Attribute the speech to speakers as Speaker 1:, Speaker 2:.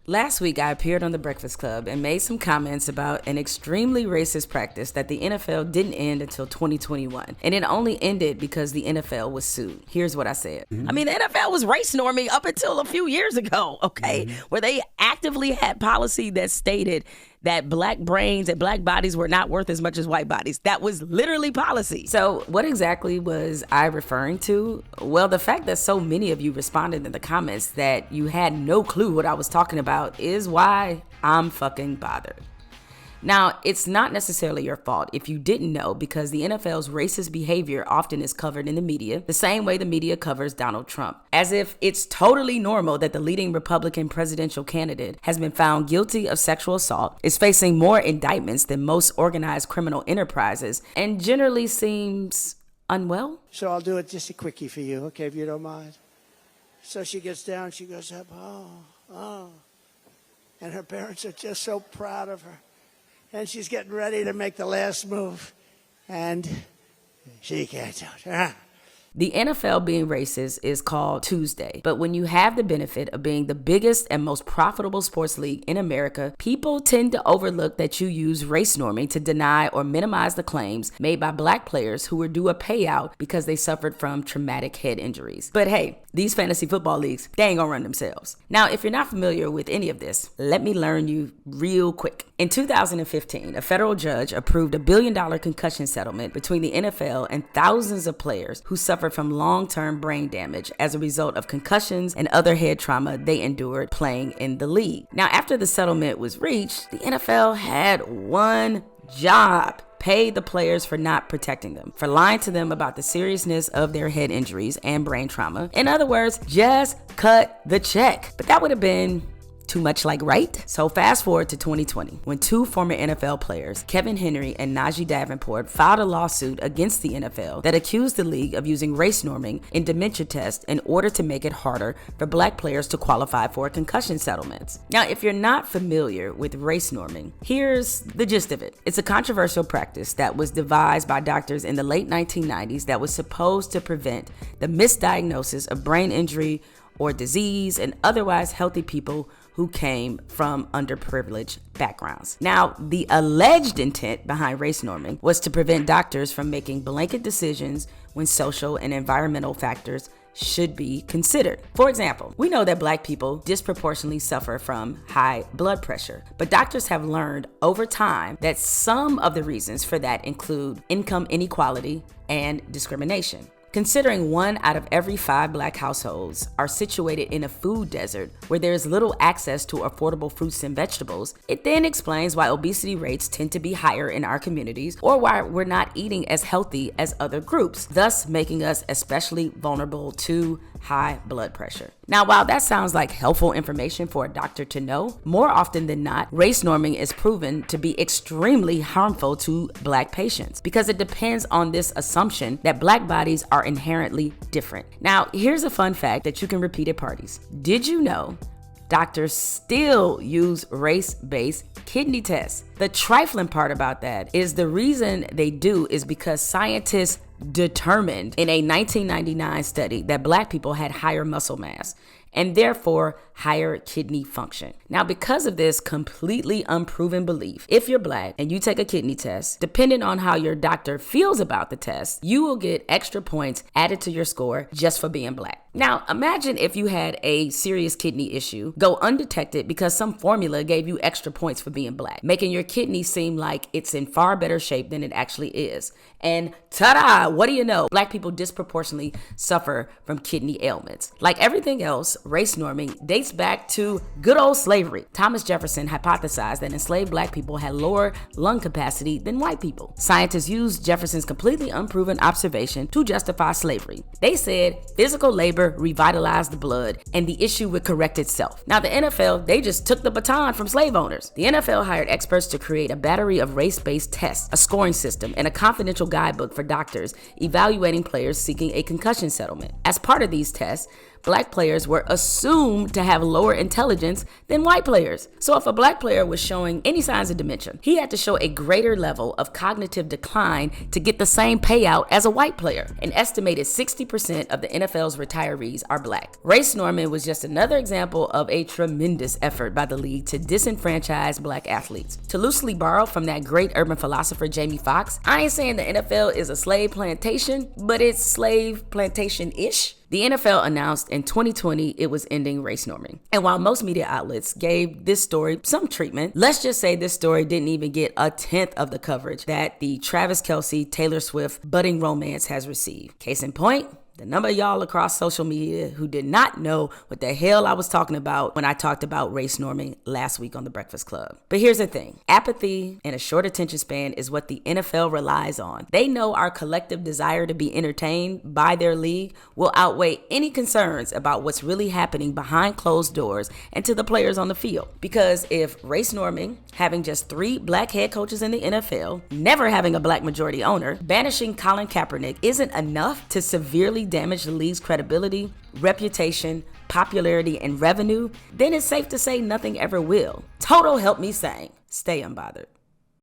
Speaker 1: Last week, I appeared on The Breakfast Club and made some comments about an extremely racist practice that the NFL didn't end until 2021. And it only ended because the NFL was sued. Here's what I said. I mean, the NFL was race norming up until a few years ago, okay? Where they actively had policy that stated that black brains and black bodies were not worth as much as white bodies. That was literally policy. So what exactly was I referring to? Well, the fact that so many of you responded in the comments that you had no clue what I was talking about is why I'm fucking bothered. Now, it's not necessarily your fault if you didn't know, because the NFL's racist behavior often is covered in the media the same way the media covers Donald Trump, as if it's totally normal that the leading Republican presidential candidate has been found guilty of sexual assault, is facing more indictments than most organized criminal enterprises, and generally seems unwell.
Speaker 2: So I'll do it just a quickie for you, okay, if you don't mind. So she gets down, she goes up, oh, and her parents are just so proud of her. And she's getting ready to make the last move. And she can't do it.
Speaker 1: The NFL being racist is called Tuesday, but when you have the benefit of being the biggest and most profitable sports league in America, people tend to overlook that you use race norming to deny or minimize the claims made by black players who were due a payout because they suffered from traumatic head injuries. But hey, these fantasy football leagues, they ain't gonna run themselves. Now, if you're not familiar with any of this, let me learn you real quick. In 2015, a federal judge approved a $1 billion concussion settlement between the NFL and thousands of players who suffered from long-term brain damage as a result of concussions and other head trauma they endured playing in the league. Now, after the settlement was reached, the NFL had one job: pay the players for not protecting them, for lying to them about the seriousness of their head injuries and brain trauma. In other words, just cut the check. But that would have been too much like right? So fast forward to 2020, when two former NFL players, Kevin Henry and Najee Davenport, filed a lawsuit against the NFL that accused the league of using race norming in dementia tests in order to make it harder for black players to qualify for concussion settlements. Now, if you're not familiar with race norming, here's the gist of it. It's a controversial practice that was devised by doctors in the late 1990s that was supposed to prevent the misdiagnosis of brain injury or disease in otherwise healthy people who came from underprivileged backgrounds. Now, the alleged intent behind race norming was to prevent doctors from making blanket decisions when social and environmental factors should be considered. For example, we know that black people disproportionately suffer from high blood pressure, but doctors have learned over time that some of the reasons for that include income inequality and discrimination. Considering 1 out of every 5 black households are situated in a food desert where there is little access to affordable fruits and vegetables, it then explains why obesity rates tend to be higher in our communities, or why we're not eating as healthy as other groups, thus making us especially vulnerable to high blood pressure. Now, while that sounds like helpful information for a doctor to know, more often than not, race norming is proven to be extremely harmful to black patients because it depends on this assumption that black bodies are inherently different. Now, here's a fun fact that you can repeat at parties. Did you know doctors still use race-based kidney tests? The trifling part about that is the reason they do is because scientists determined in a 1999 study that black people had higher muscle mass and therefore higher kidney function. Now, because of this completely unproven belief, if you're black and you take a kidney test, depending on how your doctor feels about the test, you will get extra points added to your score just for being black. Now, imagine if you had a serious kidney issue go undetected because some formula gave you extra points for being black, making your kidney seem like it's in far better shape than it actually is. And ta-da, what do you know? Black people disproportionately suffer from kidney ailments. Like everything else, race norming dates back to good old slavery. Thomas Jefferson hypothesized that enslaved black people had lower lung capacity than white people. Scientists used Jefferson's completely unproven observation to justify slavery. They said physical labor revitalized the blood and the issue would correct itself. Now, the NFL, they just took the baton from slave owners. The NFL hired experts to create a battery of race-based tests, a scoring system, and a confidential guidebook for doctors evaluating players seeking a concussion settlement. As part of these tests, black players were assumed to have lower intelligence than white players. So if a black player was showing any signs of dementia, he had to show a greater level of cognitive decline to get the same payout as a white player. An estimated 60% of the NFL's retirees are black. Race norming was just another example of a tremendous effort by the league to disenfranchise black athletes. To loosely borrow from that great urban philosopher Jamie Foxx, I ain't saying the NFL is a slave plantation, but it's slave plantation-ish. The NFL announced in 2020 it was ending race norming. And while most media outlets gave this story some treatment, let's just say this story didn't even get a tenth of the coverage that the Travis Kelce, Taylor Swift budding romance has received. Case in point, the number of y'all across social media who did not know what the hell I was talking about when I talked about race norming last week on The Breakfast Club. But here's the thing. Apathy and a short attention span is what the NFL relies on. They know our collective desire to be entertained by their league will outweigh any concerns about what's really happening behind closed doors and to the players on the field. Because if race norming, having just 3 black head coaches in the NFL, never having a black majority owner, banishing Colin Kaepernick isn't enough to severely damage the league's credibility, reputation, popularity, and revenue, then it's safe to say nothing ever will. Total help me sing. Stay unbothered.